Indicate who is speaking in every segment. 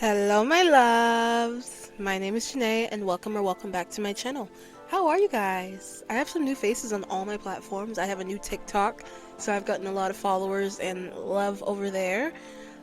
Speaker 1: Hello, my loves. My name is Shanae, and welcome back to my channel. How are you guys? I have some new faces on all my platforms. I have a new TikTok, so I've gotten a lot of followers and love over there.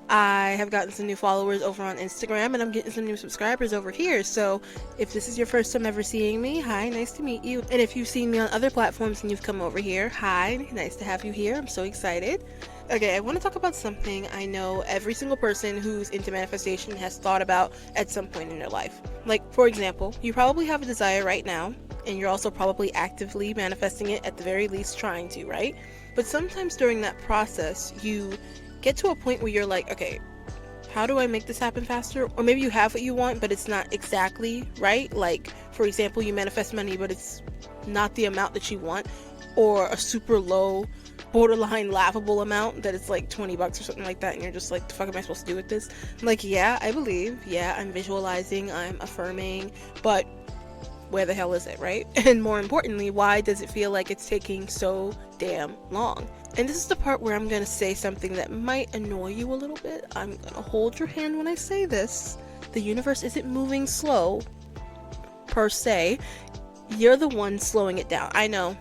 Speaker 1: I have gotten some new followers over on Instagram, and I'm getting some new subscribers over here. So if this is your first time ever seeing me, hi, nice to meet you. And if you've seen me on other platforms and you've come over here, hi, nice to have you here. I'm so excited. Okay, I want to talk about something I know every single person who's into manifestation has thought about at some point in their life. Like, for example, you probably have a desire right now, and you're also probably actively manifesting it, at the very least trying to, right? But sometimes during that process, you get to a point where you're like, okay, how do I make this happen faster? Or maybe you have what you want, but it's not exactly right. Like, for example, you manifest money, but it's not the amount that you want, or a super low, borderline laughable amount that it's like 20 bucks or something like that, and you're just like, the fuck am I supposed to do with this? Like, yeah, I believe, yeah, I'm visualizing, I'm affirming, but where the hell is it, right? And more importantly, why does it feel like it's taking so damn long? And this is the part where I'm gonna say something that might annoy you a little bit. I'm gonna hold your hand when I say this. The universe isn't moving slow, per se. You're the one slowing it down. I know.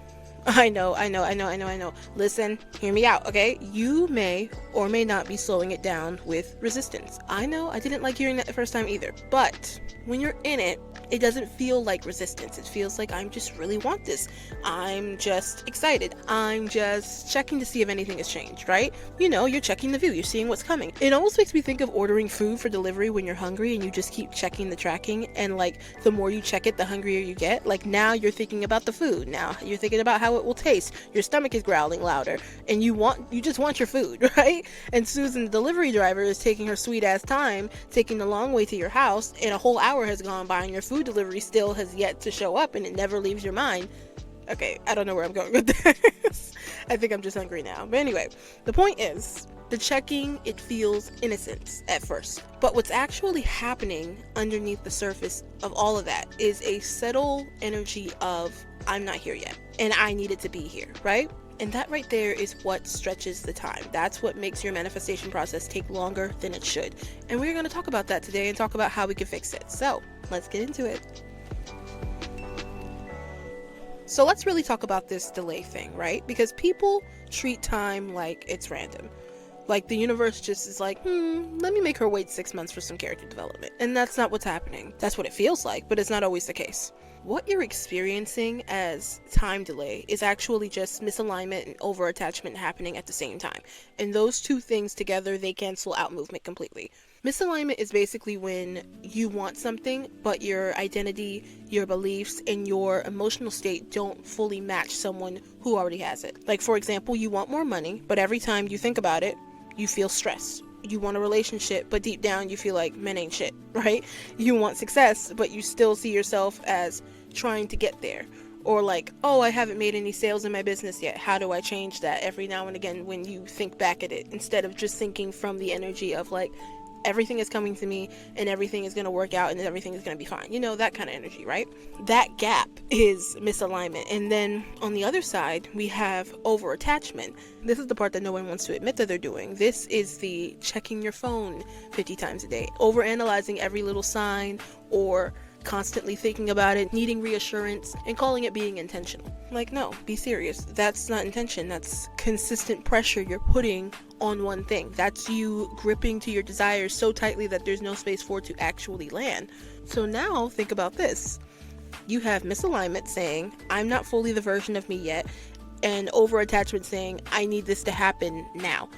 Speaker 1: Listen, hear me out, okay? You may or may not be slowing it down with resistance. I know, I didn't like hearing that the first time either. But when you're in it, it doesn't feel like resistance. It feels like, I'm just really want this. I'm just excited. I'm just checking to see if anything has changed, right? You know, you're checking the view. You're seeing what's coming. It almost makes me think of ordering food for delivery when you're hungry and you just keep checking the tracking. And like, the more you check it, the hungrier you get. Like, now you're thinking about the food. Now you're thinking about how it will taste. Your stomach is growling louder and you just want your food, right? And Susan, the delivery driver, is taking her sweet ass time, taking the long way to your house, and a whole hour has gone by and your food delivery still has yet to show up, and it never leaves your mind. Okay, I don't know where I'm going with this. I think I'm just hungry now. But anyway, the point is, the checking, it feels innocent at first. But what's actually happening underneath the surface of all of that is a subtle energy of, I'm not here yet, and I need it to be here, right? And that right there is what stretches the time. That's what makes your manifestation process take longer than it should. And we're going to talk about that today and talk about how we can fix it. So let's get into it. So let's really talk about this delay thing, right? Because people treat time like it's random. Like, the universe just is like, let me make her wait 6 months for some character development. And that's not what's happening. That's what it feels like, but it's not always the case. What you're experiencing as time delay is actually just misalignment and over-attachment happening at the same time. And those two things together, they cancel out movement completely. Misalignment is basically when you want something, but your identity, your beliefs, and your emotional state don't fully match someone who already has it. Like, for example, you want more money, but every time you think about it, you feel stressed. You want a relationship, but deep down you feel like men ain't shit, right? You want success, but you still see yourself as trying to get there. Or like, oh, I haven't made any sales in my business yet. How do I change that? Every now and again when you think back at it, instead of just thinking from the energy of like, everything is coming to me and everything is going to work out and everything is going to be fine. You know, that kind of energy, right? That gap is misalignment. And then on the other side, we have over attachment. This is the part that no one wants to admit that they're doing. This is the checking your phone 50 times a day, over analyzing every little sign, or constantly thinking about it, needing reassurance, and calling it being intentional. Like, no, be serious. That's not intention. That's consistent pressure you're putting on one thing. That's you gripping to your desires so tightly that there's no space for it to actually land. So now think about this. You have misalignment saying, I'm not fully the version of me yet, and over attachment saying, I need this to happen now.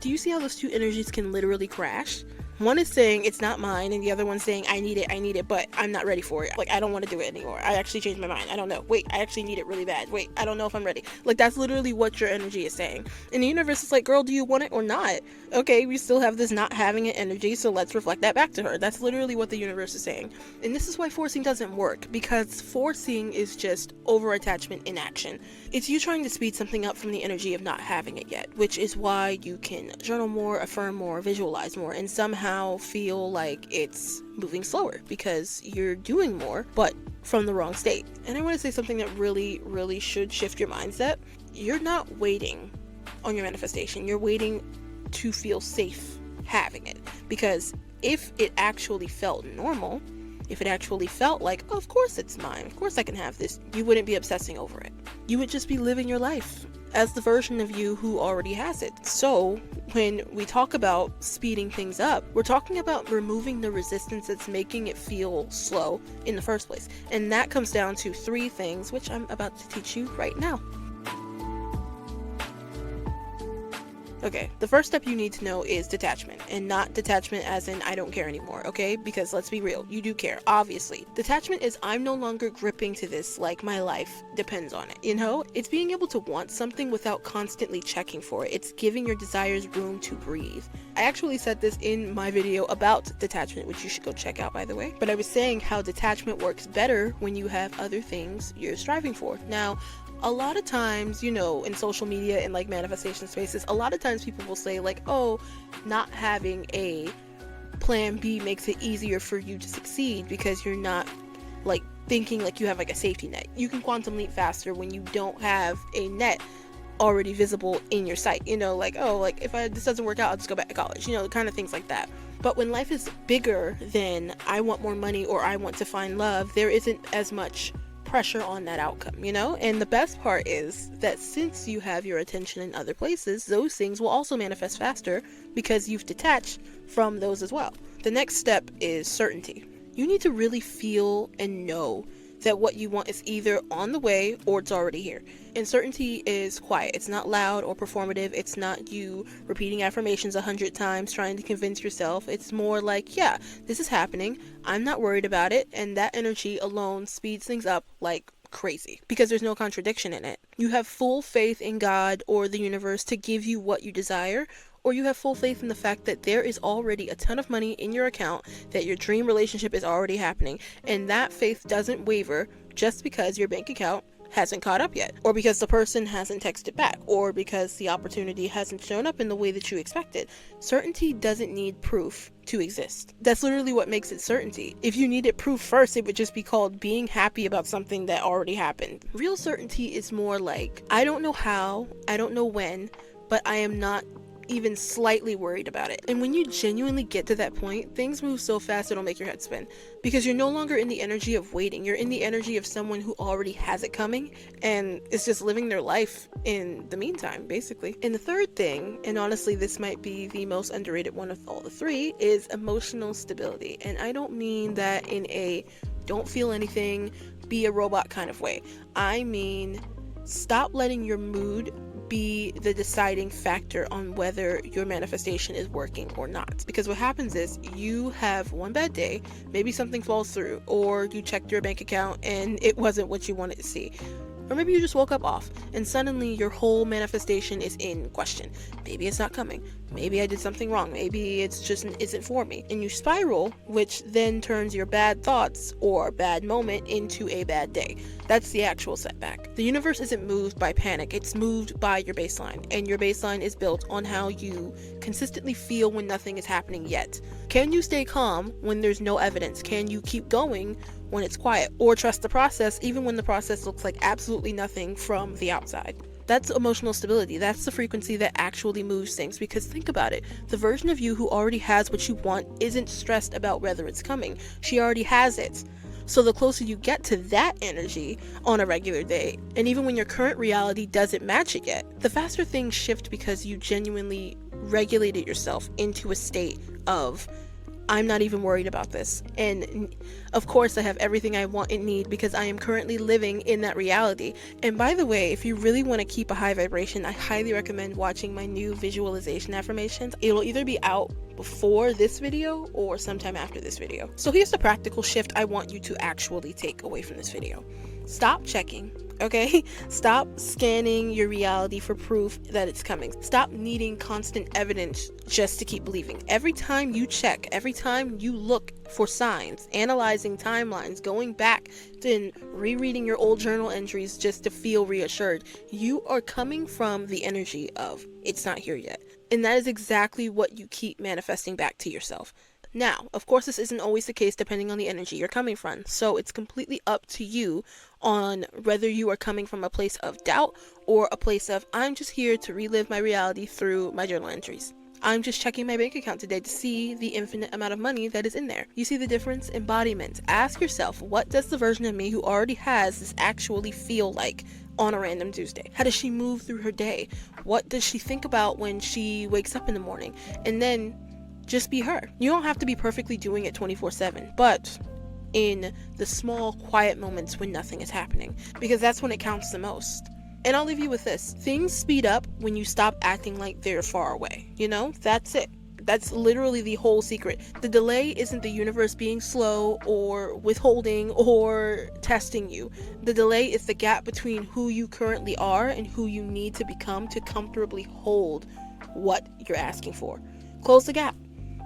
Speaker 1: Do you see how those two energies can literally crash? One is saying it's not mine, and the other one's saying I need it, but I'm not ready for it. Like, I don't want to do it anymore. I actually changed my mind. I don't know. Wait, I actually need it really bad. Wait, I don't know if I'm ready. Like, that's literally what your energy is saying. And the universe is like, girl, do you want it or not? Okay, we still have this not having it energy, so let's reflect that back to her. That's literally what the universe is saying. And this is why forcing doesn't work, because forcing is just over attachment in action. It's you trying to speed something up from the energy of not having it yet, which is why you can journal more, affirm more, visualize more, and somehow feel like it's moving slower because you're doing more, but from the wrong state. And I want to say something that really should shift your mindset. You're not waiting on your manifestation. You're waiting to feel safe having it, because if it actually felt normal, if it actually felt like, oh, of course it's mine, of course I can have this, you wouldn't be obsessing over it. You would just be living your life as the version of you who already has it. So when we talk about speeding things up, we're talking about removing the resistance that's making it feel slow in the first place. And that comes down to 3 things, which I'm about to teach you right now. Okay, the first step you need to know is detachment, and not detachment as in I don't care anymore, okay? Because let's be real, you do care, obviously. Detachment is I'm no longer gripping to this like my life depends on it, you know? It's being able to want something without constantly checking for it. It's giving your desires room to breathe. I actually said this in my video about detachment, which you should go check out, by the way. But I was saying how detachment works better when you have other things you're striving for. Now, a lot of times, you know, in social media and like manifestation spaces, a lot of times people will say like, oh, not having a plan B makes it easier for you to succeed because you're not like thinking like you have like a safety net. You can quantum leap faster when you don't have a net already visible in your sight, you know, like, oh, like if this doesn't work out, I'll just go back to college, you know, kind of things like that. But when life is bigger than I want more money or I want to find love, there isn't as much pressure on that outcome, you know? And the best part is that since you have your attention in other places, those things will also manifest faster because you've detached from those as well. The next step is certainty. You need to really feel and know that what you want is either on the way or it's already here. And certainty is quiet. It's not loud or performative. It's not you repeating affirmations 100 times trying to convince yourself. It's more like, yeah, this is happening. I'm not worried about it. And that energy alone speeds things up like crazy because there's no contradiction in it. You have full faith in God or the universe to give you what you desire, or you have full faith in the fact that there is already a ton of money in your account, that your dream relationship is already happening, and that faith doesn't waver just because your bank account hasn't caught up yet, or because the person hasn't texted back, or because the opportunity hasn't shown up in the way that you expected. Certainty doesn't need proof to exist. That's literally what makes it certainty. If you needed proof first, it would just be called being happy about something that already happened. Real certainty is more like, I don't know how, I don't know when, but I am not even slightly worried about it. And when you genuinely get to that point, things move so fast it'll make your head spin, because you're no longer in the energy of waiting. You're in the energy of someone who already has it coming and is just living their life in the meantime, basically. And the third thing, and honestly this might be the most underrated one of all the 3, is emotional stability. And I don't mean that in a don't feel anything, be a robot kind of way. I mean, stop letting your mood be the deciding factor on whether your manifestation is working or not. Because what happens is you have one bad day, maybe something falls through, or you checked your bank account and it wasn't what you wanted to see. Or maybe you just woke up off and suddenly your whole manifestation is in question. Maybe it's not coming. Maybe I did something wrong. Maybe it's just isn't for me. And you spiral, which then turns your bad thoughts or bad moment into a bad day. That's the actual setback. The universe isn't moved by panic. It's moved by your baseline. And your baseline is built on how you consistently feel when nothing is happening yet. Can you stay calm when there's no evidence? Can you keep going when it's quiet, or trust the process even when the process looks like absolutely nothing from the outside? That's emotional stability. That's the frequency that actually moves things. Because think about it, the version of you who already has what you want isn't stressed about whether it's coming. She already has it. So the closer you get to that energy on a regular day, and even when your current reality doesn't match it yet, the faster things shift because you genuinely regulated yourself into a state of, I'm not even worried about this. And of course I have everything I want and need because I am currently living in that reality. And by the way, if you really want to keep a high vibration, I highly recommend watching my new visualization affirmations. It'll either be out before this video or sometime after this video. So here's the practical shift I want you to actually take away from this video. Stop checking. Okay? Stop scanning your reality for proof that it's coming. Stop needing constant evidence just to keep believing. Every time you check, every time you look for signs, analyzing timelines, going back and rereading your old journal entries just to feel reassured, you are coming from the energy of it's not here yet. And that is exactly what you keep manifesting back to yourself. Now, of course, this isn't always the case depending on the energy you're coming from. So it's completely up to you on whether you are coming from a place of doubt or a place of, I'm just here to relive my reality through my journal entries. I'm just checking my bank account today to see the infinite amount of money that is in there. You see the difference? Embodiment. Ask yourself, what does the version of me who already has this actually feel like on a random Tuesday? How does she move through her day? What does she think about when she wakes up in the morning? And then just be her. You don't have to be perfectly doing it 24/7, but in the small, quiet moments when nothing is happening, because that's when it counts the most. And I'll leave you with this. Things speed up when you stop acting like they're far away. You know, that's it. That's literally the whole secret. The delay isn't the universe being slow or withholding or testing you. The delay is the gap between who you currently are and who you need to become to comfortably hold what you're asking for. Close the gap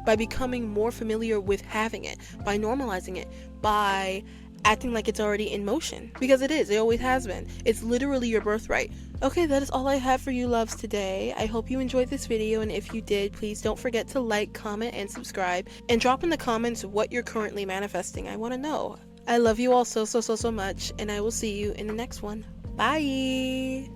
Speaker 1: by becoming more familiar with having it, by normalizing it, by acting like it's already in motion, because it is. It always has been. It's literally your birthright. Okay, that is all I have for you loves today. I hope you enjoyed this video, and if you did, please don't forget to like, comment, and subscribe, and drop in the comments what you're currently manifesting. I want to know. I love you all so much, and I will see you in the next one. Bye!